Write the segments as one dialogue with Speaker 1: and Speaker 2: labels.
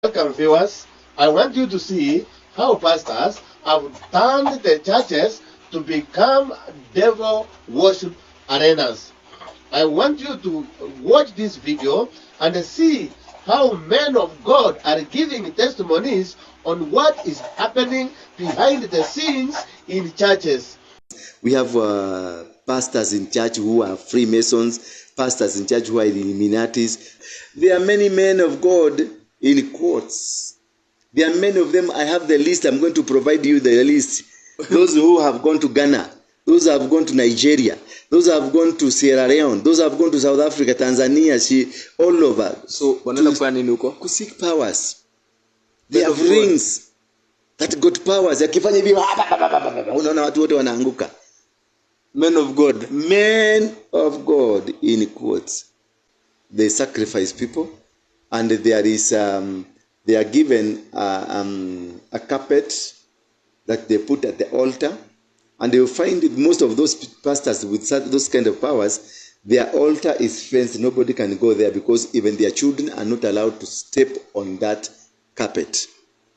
Speaker 1: Welcome, viewers. I want you to see how pastors have turned the churches to become devil worship arenas. I want you to watch this video and see how men of God are giving testimonies on what is happening behind the scenes in churches.
Speaker 2: We have pastors in church who are Freemasons, pastors in church who are Illuminatis. There are many men of God in quotes. There are many of them. I have the list. I'm going to provide you the list. Those who have gone to Ghana, those who have gone to Nigeria, those who have gone to Sierra Leone, those who have gone to South Africa, Tanzania, all over. So to seek powers. They have rings that got powers. Yakifanya hivi unaona watu wote wanaanguka. Men of God. Men of God, in quotes. They sacrifice people, and there is they are given a carpet that they put at the altar, and you find most of those pastors with those kind of powers, their altar is fenced. Nobody can go there because even their children are not allowed to step on that carpet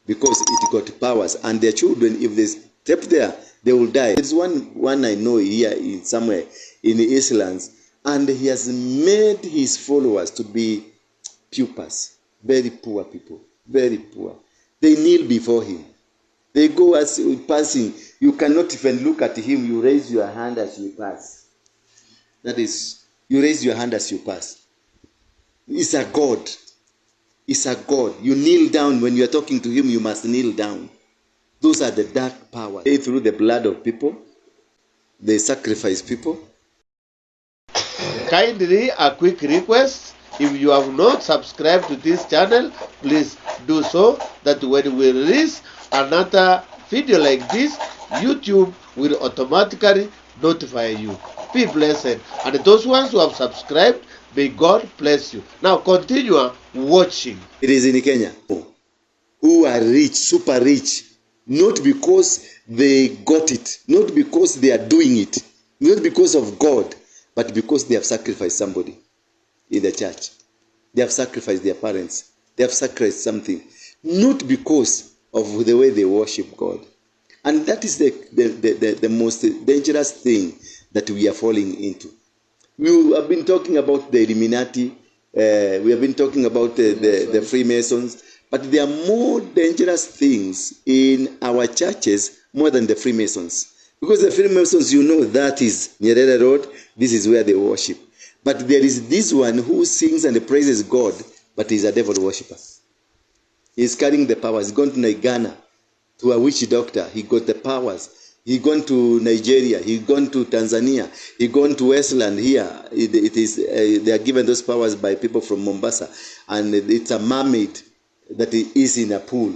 Speaker 2: because it got powers, and their children, if they step there, they will die. There's one I know here in somewhere in the Eastlands, and he has made his followers to be paupers, very poor people, very poor. They kneel before him. They go as passing. You cannot even look at him. You raise your hand as you pass. That is, you raise your hand as you pass. It's a God. It's a God. You kneel down. When you are talking to him, you must kneel down. Those are the dark powers. They through the blood of people. They sacrifice people.
Speaker 1: Kindly, a quick request. If you have not subscribed to this channel, please do so, that when we release another video like this, YouTube will automatically notify you. Be blessed. And those ones who have subscribed, may God bless you. Now continue watching.
Speaker 2: It is in Kenya who are rich, super rich, not because they got it, not because they are doing it, not because of God, but because they have sacrificed somebody in the church. They have sacrificed their parents. They have sacrificed something, not because of the way they worship God. And that is the most dangerous thing that we are falling into. We have been talking about the Illuminati. We have been talking about the Freemasons. But there are more dangerous things in our churches more than the Freemasons. Because the Freemasons, you know, that is Nyerere Road. This is where they worship. But there is this one who sings and praises God, but is a devil worshipper. He's carrying the powers. He's gone to Ghana to a witch doctor. He got the powers. He gone to Nigeria. He gone to Tanzania. He gone to Westland here. It is they are given those powers by people from Mombasa, and it's a mermaid that is in a pool.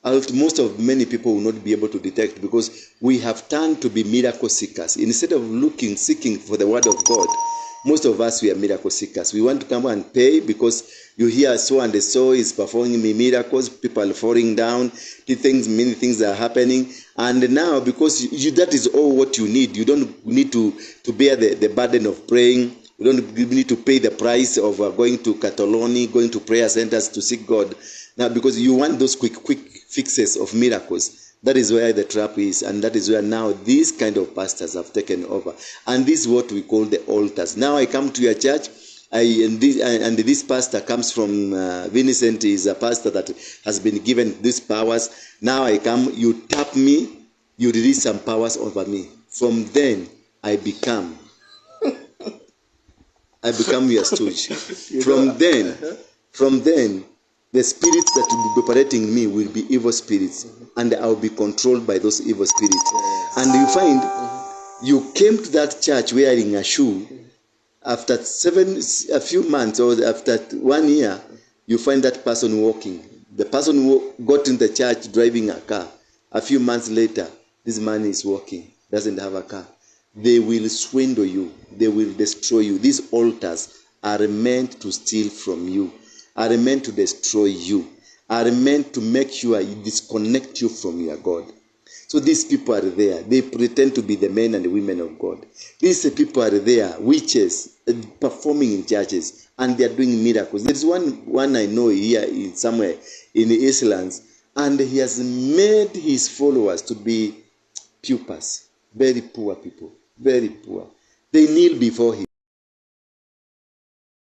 Speaker 2: Most of many people will not be able to detect because we have turned to be miracle seekers instead of seeking for the word of God. Most of us, we are miracle seekers. We want to come and pay because you hear so and so is performing miracles, people are falling down, many things are happening. And now, because that is all what you need, you don't need to bear the burden of praying. You don't need to pay the price of going to Catalonia, going to prayer centers to seek God. Now, because you want those quick fixes of miracles. That is where the trap is, and that is where now these kind of pastors have taken over. And this is what we call the altars. Now I come to your church, and this pastor comes from Vincent, is a pastor that has been given these powers. Now I come, you tap me, you release some powers over me. From then, I become your stooge. From then, the spirits that will be operating in me will be evil spirits, and I will be controlled by those evil spirits. And you find you came to that church wearing a shoe. After a few months or after 1 year, you find that person walking. The person who got in the church driving a car. A few months later, this man is walking, doesn't have a car. They will swindle you. They will destroy you. These altars are meant to steal from you, are meant to destroy you, are meant to make sure you disconnect you from your God. So these people are there. They pretend to be the men and the women of God. These people are there, witches, performing in churches, and they are doing miracles. There's one I know here in somewhere in the Islands, and he has made his followers to be paupers, very poor people, very poor. They kneel before him.